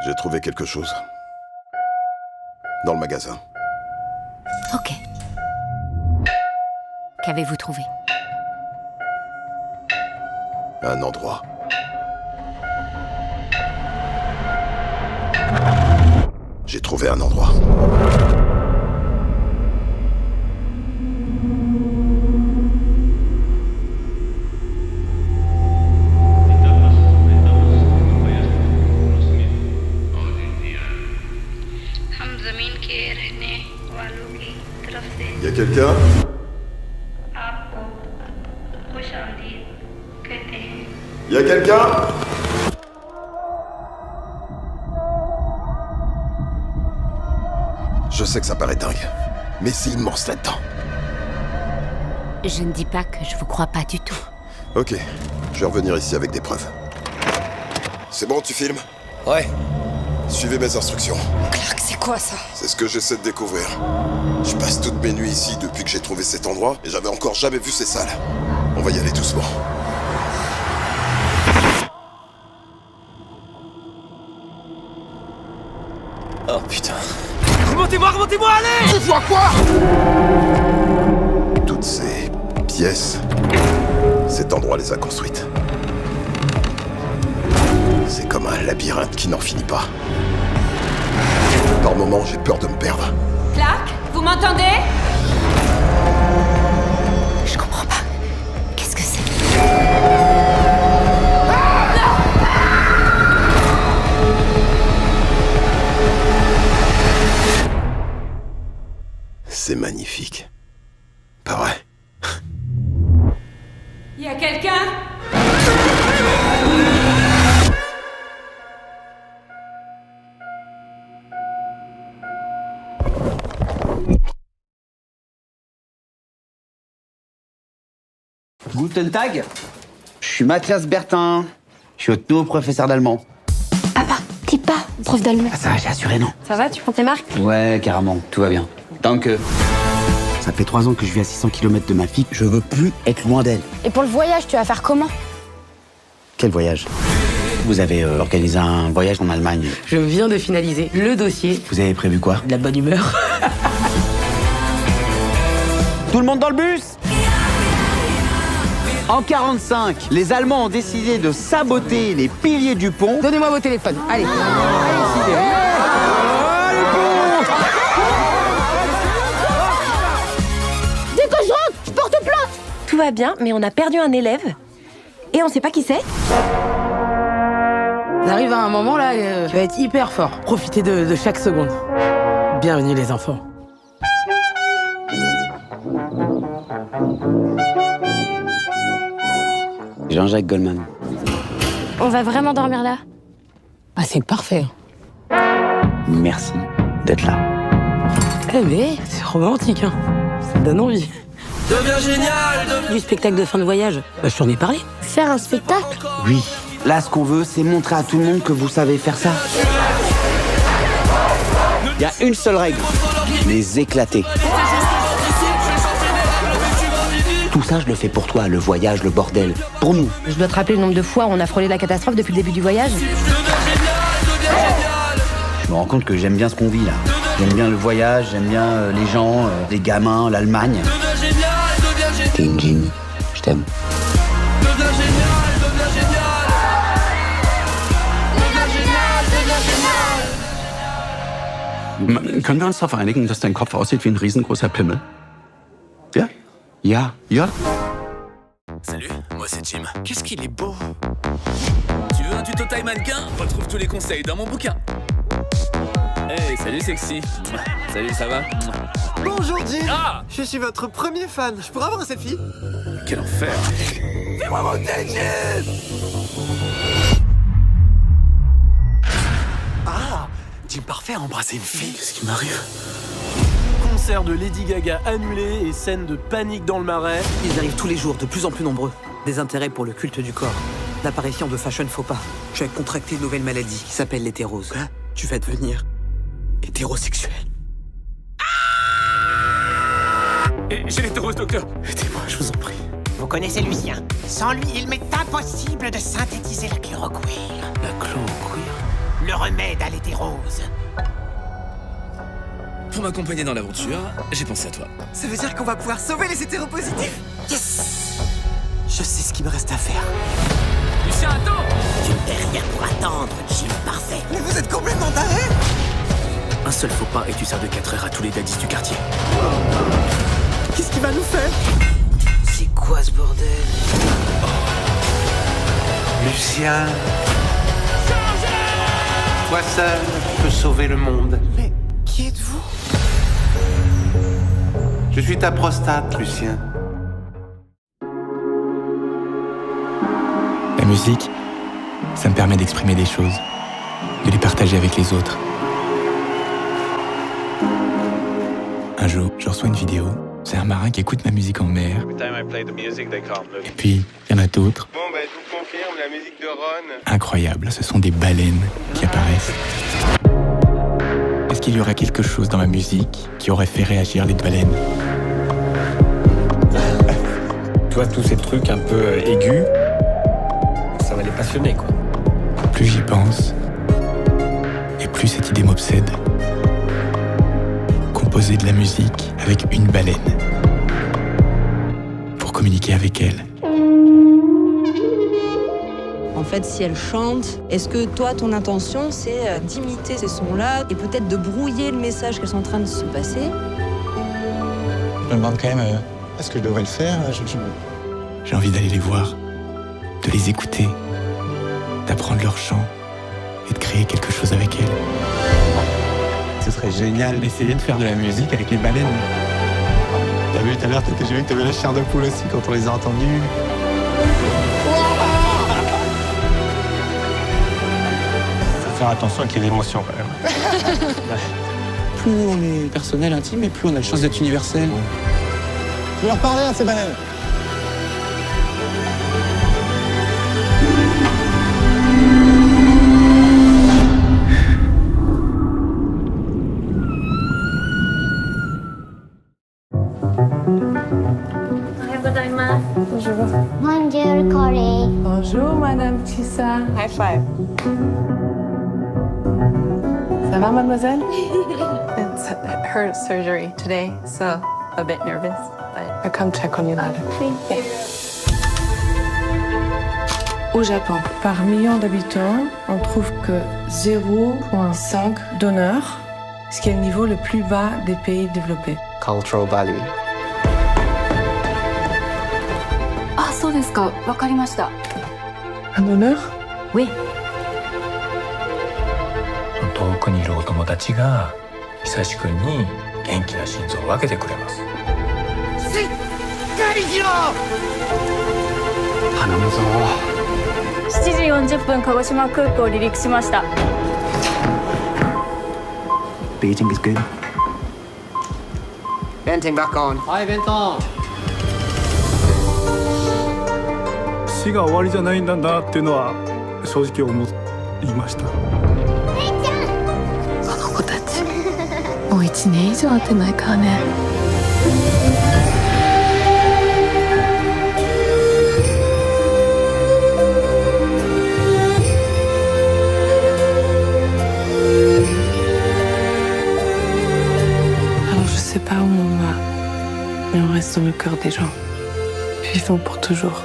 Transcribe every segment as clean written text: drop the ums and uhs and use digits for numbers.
J'ai trouvé quelque chose. Dans le magasin. Ok. Qu'avez-vous trouvé? Un endroit. J'ai trouvé un endroit. Y a quelqu'un? Y a quelqu'un? Je sais que ça paraît dingue, mais c'est immense là-dedans. Je ne dis pas que je vous crois pas du tout. Ok, je vais revenir ici avec des preuves. C'est bon, tu filmes? Ouais. Suivez mes instructions. Clark, c'est quoi ça? C'est ce que j'essaie de découvrir. Je passe toutes mes nuits ici depuis que j'ai trouvé cet endroit et j'avais encore jamais vu ces salles. On va y aller doucement. Oh putain. Remontez-moi, allez! Tu vois quoi? Toutes ces pièces, cet endroit les a construites. C'est comme un labyrinthe qui n'en finit pas. Par moments, j'ai peur de me perdre. Clark, vous m'entendez? Je comprends pas. Qu'est-ce que c'est? C'est magnifique. Pas vrai? Y a quelqu'un? Guten Tag, je suis Mathias Bertin, je suis votre nouveau professeur d'allemand. Ah bah, t'es pas prof d'allemand. Ah ça va, j'ai assuré non. Ça va, tu prends tes marques? Ouais, carrément, tout va bien. Tant que... Ça fait 3 ans que je vis à 600 km de ma fille, je veux plus être loin d'elle. Et pour le voyage, tu vas faire comment? Quel voyage? Vous avez organisé un voyage en Allemagne. Je viens de finaliser le dossier. Vous avez prévu quoi? De la bonne humeur. Tout le monde dans le bus? En 45, les Allemands ont décidé de saboter les piliers du pont. Donnez-moi vos téléphones. Allez. Dès que je rentre, je porte plainte. Tout va bien, mais on a perdu un élève. Et on sait pas qui c'est. On arrive à un moment là qui va être hyper fort. Profitez de chaque seconde. Bienvenue les enfants. Jean-Jacques Goldman. On va vraiment dormir là? Ah c'est parfait. Merci d'être là. Eh mais c'est romantique hein. Ça donne envie. Deviens génial, Du spectacle de fin de voyage. Bah, je t'en ai parlé. Faire un spectacle? Oui. Là, ce qu'on veut, c'est montrer à tout le monde que vous savez faire ça. Il y a une seule règle. Les éclater. Tout ça, je le fais pour toi, le voyage, le bordel. Pour nous. Je dois te rappeler le nombre de fois où on a frôlé la catastrophe depuis le début du voyage. Je me rends compte que j'aime bien ce qu'on vit là. J'aime bien le voyage, j'aime bien les gens, les gamins, l'Allemagne. T'es une génie. Je t'aime. Können wir uns darauf einigen, dass dein Kopf aussieht wie ein riesengroßer Pimmel? Ja? Ja. Ja? Salut, moi c'est Jim. Qu'est-ce qu'il est beau. Tu veux un tuto taille mannequin? Retrouve tous les conseils dans mon bouquin. Hey, salut sexy. Salut, ça va? Bonjour Jim! Ah! Je suis votre premier fan. Je pourrais avoir un selfie? Quel enfer. Fais-moi monter, Jim! Ah! Jim parfait à embrasser une fille. Qu'est-ce qui m'arrive? Concert de Lady Gaga annulé et scène de panique dans le marais. Ils arrivent tous les jours, de plus en plus nombreux. Des intérêts pour le culte du corps. L'apparition de fashion faux pas. Tu as contracté une nouvelle maladie qui s'appelle l'hétérose. Tu vas devenir hétérosexuel. J'ai l'hétérose, docteur. Aidez-moi, je vous en prie. Vous connaissez Lucien. Sans lui, il m'est impossible de synthétiser la chloroquine. La chloroquine. Le remède à l'éthérose. Pour m'accompagner dans l'aventure, j'ai pensé à toi. Ça veut dire qu'on va pouvoir sauver les hétéropositifs? Yes! Je sais ce qu'il me reste à faire. Lucien, attends! Tu ne fais rien pour attendre, Jim parfait. Mais vous êtes complètement tarés! Un seul faux pas et tu sers de 4 heures à tous les daddies du quartier. Qu'est-ce qu'il va nous faire? C'est quoi ce bordel? Lucien. Toi seul peux sauver le monde. Mais qui êtes-vous? Je suis ta prostate, Lucien. La musique, ça me permet d'exprimer des choses, de les partager avec les autres. Un jour, je reçois une vidéo. C'est un marin qui écoute ma musique en mer. Et puis, il y en a d'autres. Bon, bah, je vous confirme, la musique de Ron. Incroyable, ce sont des baleines qui apparaissent. Est-ce qu'il y aurait quelque chose dans ma musique qui aurait fait réagir les baleines? Tu vois, tous ces trucs un peu aigus, ça va les passionner, quoi. Plus j'y pense, et plus cette idée m'obsède. Composer de la musique avec une baleine. Pour communiquer avec elle. En fait, si elle chante, est-ce que toi, ton intention, c'est d'imiter ces sons-là et peut-être de brouiller le message qu'elles sont en train de se passer? Je me demande quand même, est-ce que je devrais le faire? J'ai envie d'aller les voir, de les écouter, d'apprendre leur chant et de créer quelque chose avec elles. Ce serait génial d'essayer de faire de la musique avec les baleines. T'as vu tout à l'heure, j'ai vu que t'avais la chair de poule aussi quand on les a entendus. Faut faire attention avec les émotions, quand même. Plus on est personnel, intime, et plus on a la chance d'être universel. Je vais leur parler à ces baleines. Bonjour. Bonjour, Corey. Bonjour, Madame Tissa. High five. Ça va, mademoiselle? It's her surgery today, so a bit nervous, but I'll come check on you later. Thank you. Au Japon, par million d'habitants, on trouve que 0,5 donneurs, ce qui est le niveau le plus bas des pays développés. Cultural value. Ah, そうですか。わかりました。 Un donneur? Oui. 遠くにいるお友達が久しくんに元気な心臓を分けてくれます。しっかりしろ！頼むぞ。 7時40分鹿児島空港離陸しました。 Beating is good. Venting back on. Hi, Benton. 死が終わりじゃないんだなっていうのは正直思いました。この子たちもう1年以上会ってないからね。Alors je sais pas où on va, mais on reste dans le cœur des gens, vivons pour toujours.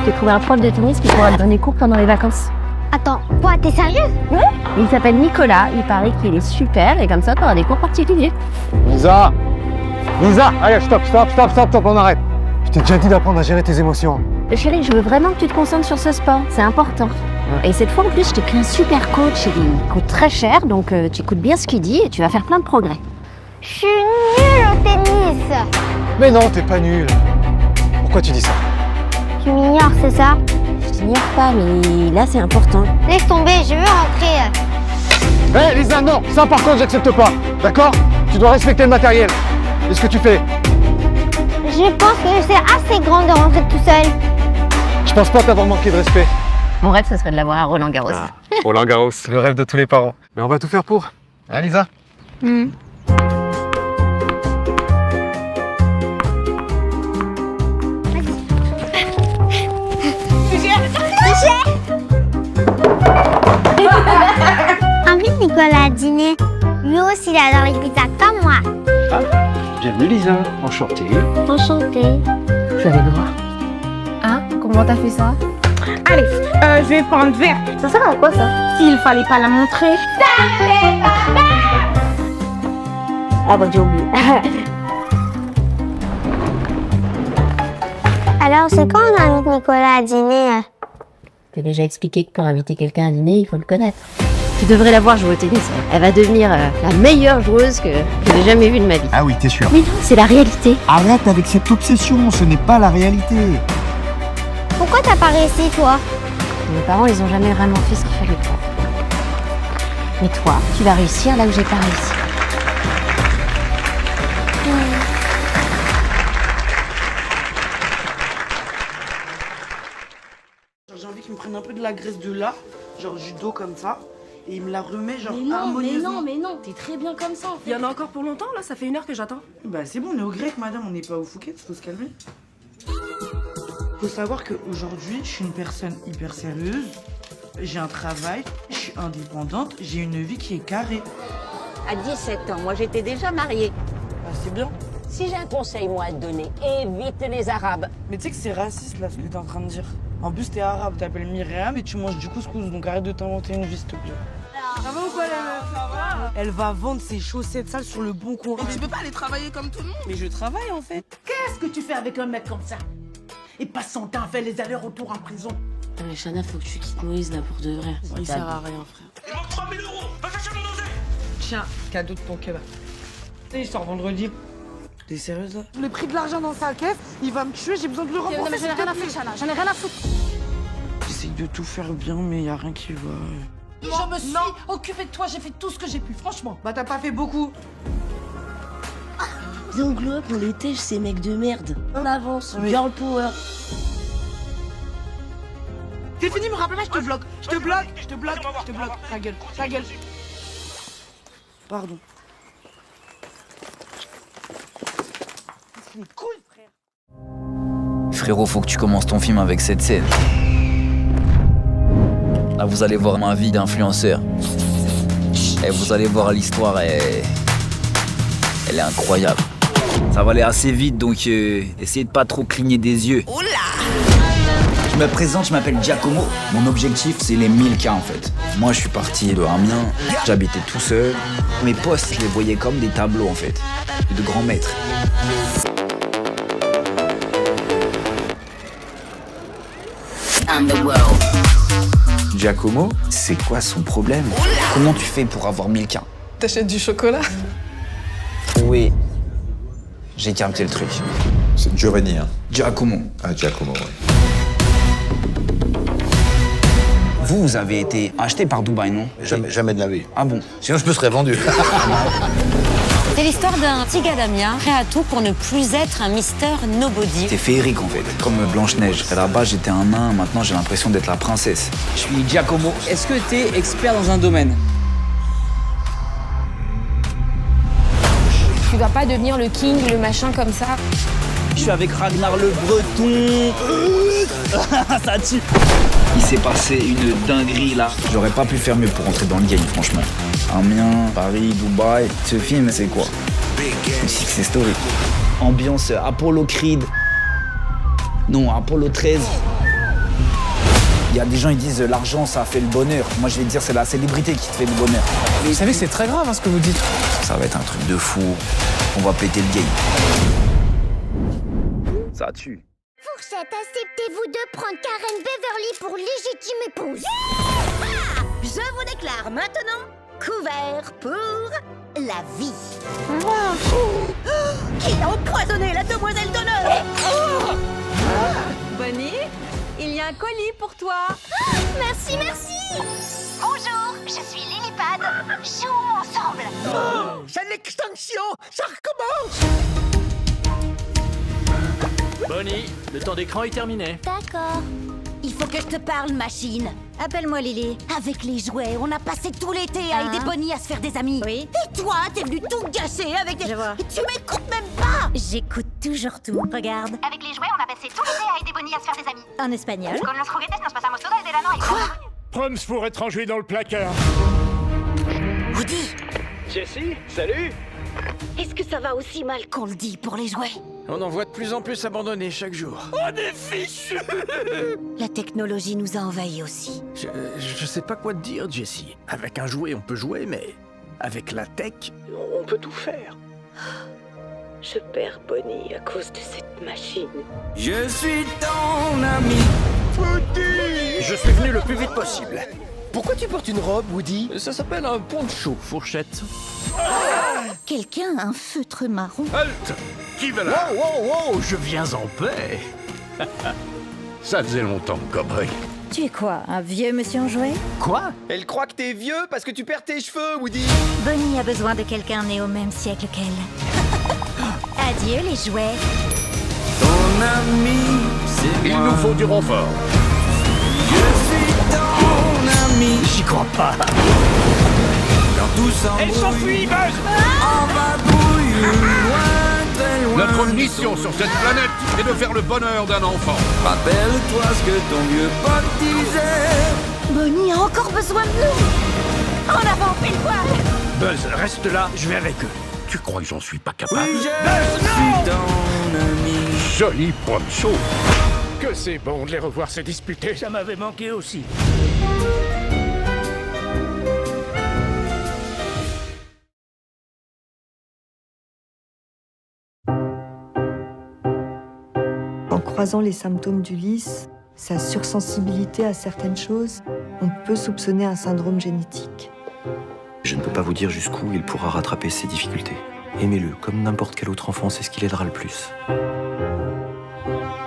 J'ai trouvé un prof de tennis qui pourra te donner cours pendant les vacances. Attends, quoi, t'es sérieux? Ouais. Il s'appelle Nicolas, il paraît qu'il est super et comme ça t'auras des cours particuliers. Lisa! Lisa! Allez, stop, on arrête. Je t'ai déjà dit d'apprendre à gérer tes émotions. Chérie, je veux vraiment que tu te concentres sur ce sport, c'est important. Et cette fois en plus, je t'ai pris un super coach, il coûte très cher, donc tu écoutes bien ce qu'il dit et tu vas faire plein de progrès. Je suis nulle au tennis. Mais non, t'es pas nul. Pourquoi tu dis ça? Tu m'ignores, c'est ça? Je t'ignore pas, mais là c'est important. Laisse tomber, je veux rentrer. Hé, Lisa, non! Ça par contre, j'accepte pas. D'accord? Tu dois respecter le matériel. Et ce que tu fais. Je pense que je suis assez grande de rentrer tout seul. Je pense pas t'avoir manqué de respect. Mon rêve, ce serait de l'avoir à Roland Garros. Ah, Roland Garros, le rêve de tous les parents. Mais on va tout faire pour. Hein, Lisa? Nicolas à dîner. Lui aussi, il adore les pizzas comme moi. Ah, bienvenue Lisa, enchantée. Enchantée. Vous avez le droit. Hein? Comment t'as fait ça? Allez, je vais prendre verre. Ça sert à quoi ça? S'il fallait pas la montrer. Ah bah j'ai oublié. Alors, c'est quand on invite Nicolas à dîner? Je t'ai déjà expliqué que pour inviter quelqu'un à dîner, il faut le connaître. Tu devrais la voir jouer au tennis. Elle va devenir la meilleure joueuse que j'ai jamais vue de ma vie. Ah oui, t'es sûr? Mais non, c'est la réalité. Arrête avec cette obsession, ce n'est pas la réalité. Pourquoi t'as pas réussi, toi? Mes parents, ils ont jamais vraiment fait ce qu'il fallait faire. Mais toi, tu vas réussir là où j'ai pas réussi. J'ai envie qu'il me prenne un peu de la graisse de là, genre du dos comme ça, et il me la remet genre Mais harmonieusement. non, t'es très bien comme ça en fait. Il y en a encore pour longtemps là, ça fait 1 heure que j'attends. Bah c'est bon, on est au grec madame, on n'est pas au Phuket, faut se calmer. Faut savoir qu'aujourd'hui, je suis une personne hyper sérieuse, j'ai un travail, je suis indépendante, j'ai une vie qui est carrée. À 17 ans, moi j'étais déjà mariée. Bah c'est bien. Si j'ai un conseil moi à te donner, évite les Arabes. Mais tu sais que c'est raciste là ce que t'es en train de dire. En plus t'es arabe, t'appelles Myriam et tu manges du couscous, donc arrête de t'inventer une vie s'il te plaît. Ça va ou quoi les meufs? Ça va? Elle va vendre ses chaussettes sales sur le bon coin. Mais tu peux pas aller travailler comme tout le monde. Mais je travaille en fait. Qu'est-ce que tu fais avec un mec comme ça? Et passe son temps à faire les allers-retours en prison. Mais Chana, faut que tu quittes Moïse là pour de vrai. Il sert à rien frère. Il manque 3000 €. Va chercher mon dosé. Tiens, cadeau de ton kebab. Il sort vendredi. T'es sérieuse là? Le prix de l'argent dans sa caisse, il va me tuer, j'ai besoin de le rembourser. Non mais j'en ai rien à foutre, Chana, j'en ai rien à foutre. J'essaye de tout faire bien, mais y a rien qui va. Je me suis occupée de toi, j'ai fait tout ce que j'ai pu, franchement. Bah t'as pas fait beaucoup. Viens au glow up, on les tèche ces mecs de merde. On avance, girl power. C'est fini, me rappelle pas, je te bloque. Je te bloque. Ta gueule, ta gueule. Pardon. C'est cool, frère. Frérot, faut que tu commences ton film avec cette scène. Là, vous allez voir ma vie d'influenceur. Et vous allez voir l'histoire, elle est incroyable. Ça va aller assez vite, donc essayez de pas trop cligner des yeux. Oula! Je me présente, je m'appelle Giacomo. Mon objectif, c'est les 1000K en fait. Moi, je suis parti de Amiens, j'habitais tout seul. Mes postes, je les voyais comme des tableaux en fait, de grands maîtres. Giacomo, c'est quoi son problème? Comment tu fais pour avoir 1000K? T'achètes du chocolat? Oui, j'ai capté le truc. C'est Giovanni, hein? Giacomo. Ah, Giacomo, ouais. Vous avez été acheté par Dubaï, non? Jamais de la vie. Ah bon? Sinon, je me serais vendu. C'est l'histoire d'un petit gars d'Amiens, prêt à tout pour ne plus être un Mister Nobody. T'es féerique en fait, comme Blanche-Neige. À la base, j'étais un nain, maintenant j'ai l'impression d'être la princesse. Je suis Giacomo. Est-ce que t'es expert dans un domaine? Tu vas pas devenir le king, le machin comme ça. Je suis avec Ragnar le Breton. Ça tue. Il s'est passé une dinguerie là. J'aurais pas pu faire mieux pour entrer dans le game, franchement. Amiens, Paris, Dubaï. Ce film, c'est quoi? Une success story. Ambiance Apollo Creed. Non, Apollo 13. Il y a des gens qui disent l'argent ça fait le bonheur. Moi je vais te dire c'est la célébrité qui te fait le bonheur. Vous savez c'est très grave hein, ce que vous dites. Ça va être un truc de fou. On va péter le game. Ça tue. Fourchette, acceptez-vous de prendre Karen Beverly pour légitime épouse? Je vous déclare maintenant couvert pour la vie. Qui a empoisonné la demoiselle d'honneur? Bonnie, il y a un colis pour toi. Merci, merci. Bonjour, je suis Lilipad. Jouons ensemble. C'est l'extinction, ça recommence. Bonnie, le temps d'écran est terminé. D'accord. Il faut que je te parle, machine. Appelle-moi Lily. Avec les jouets, on a passé tout l'été à aider Bonnie à se faire des amis. Oui. Et toi, t'es venu tout gâcher avec des... Je vois. Tu m'écoutes même pas. J'écoute toujours tout. Regarde. Avec les jouets, on a passé tout l'été à aider Bonnie à se faire des amis. En espagnol. Con los juguetes nos pasamos todo el verano y... Proms pour être rangé dans le placard. Woody! Jessie, salut! Est-ce que ça va aussi mal qu'on le dit pour les jouets? On en voit de plus en plus abandonnés chaque jour. Oh, des fichus! La technologie nous a envahis aussi. Je sais pas quoi te dire, Jessie. Avec un jouet, on peut jouer, mais avec la tech, on peut tout faire. Je perds Bonnie à cause de cette machine. Je suis ton ami. Woody! Je suis venu le plus vite possible. Pourquoi tu portes une robe, Woody? Ça s'appelle un poncho, fourchette. Quelqu'un a un feutre marron. Halte! Qui va là? Wow, je viens en paix. Ça faisait longtemps, cowboy. Tu es quoi, un vieux monsieur en jouet? Quoi? Elle croit que t'es vieux parce que tu perds tes cheveux, Woody. Bonnie a besoin de quelqu'un né au même siècle qu'elle. Adieu les jouets. Ton ami, c'est Il nous faut du renfort. Je suis ton ami. J'y crois pas. Elle s'enfuit, Buzz! Notre mission sur cette planète est de faire le bonheur d'un enfant. Rappelle-toi ce que ton vieux pote disait. Bonnie a encore besoin de nous. En avant, fais le poil. Buzz, reste là, je vais avec eux. Tu crois que j'en suis pas capable? Buzz, non! Joli poncho. Que c'est bon de les revoir se disputer. Ça m'avait manqué aussi. En croisant les symptômes d'Ulysse, sa sursensibilité à certaines choses, on peut soupçonner un syndrome génétique. Je ne peux pas vous dire jusqu'où il pourra rattraper ses difficultés. Aimez-le, comme n'importe quel autre enfant, c'est ce qui l'aidera le plus.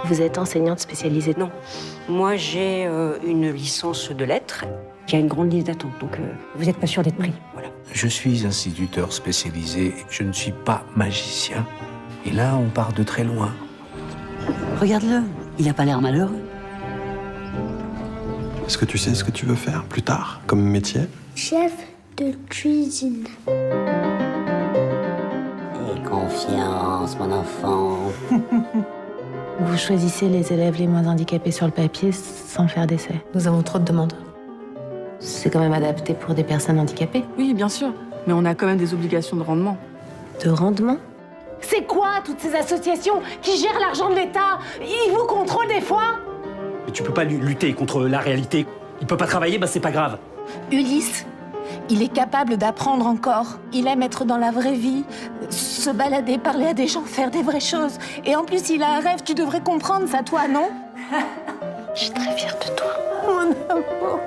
Vous êtes enseignante spécialisée? Non. Moi, j'ai une licence de lettres. Il y a une grande liste d'attente, donc vous n'êtes pas sûr d'être pris. Voilà. Je suis instituteur spécialisé, je ne suis pas magicien. Et là, on part de très loin. Regarde-le, il a pas l'air malheureux. Est-ce que tu sais ce que tu veux faire plus tard, comme métier? Chef de cuisine. Et confiance, mon enfant. Vous choisissez les élèves les moins handicapés sur le papier sans faire d'essai. Nous avons trop de demandes. C'est quand même adapté pour des personnes handicapées. Oui, bien sûr. Mais on a quand même des obligations de rendement. De rendement? C'est quoi toutes ces associations qui gèrent l'argent de l'État? Ils vous contrôlent des fois? Mais tu peux pas lutter contre la réalité. Il peut pas travailler, bah c'est pas grave. Ulysse, il est capable d'apprendre encore. Il aime être dans la vraie vie, se balader, parler à des gens, faire des vraies choses. Et en plus, il a un rêve, tu devrais comprendre ça, toi, non? Je suis très fière de toi. Mon amour.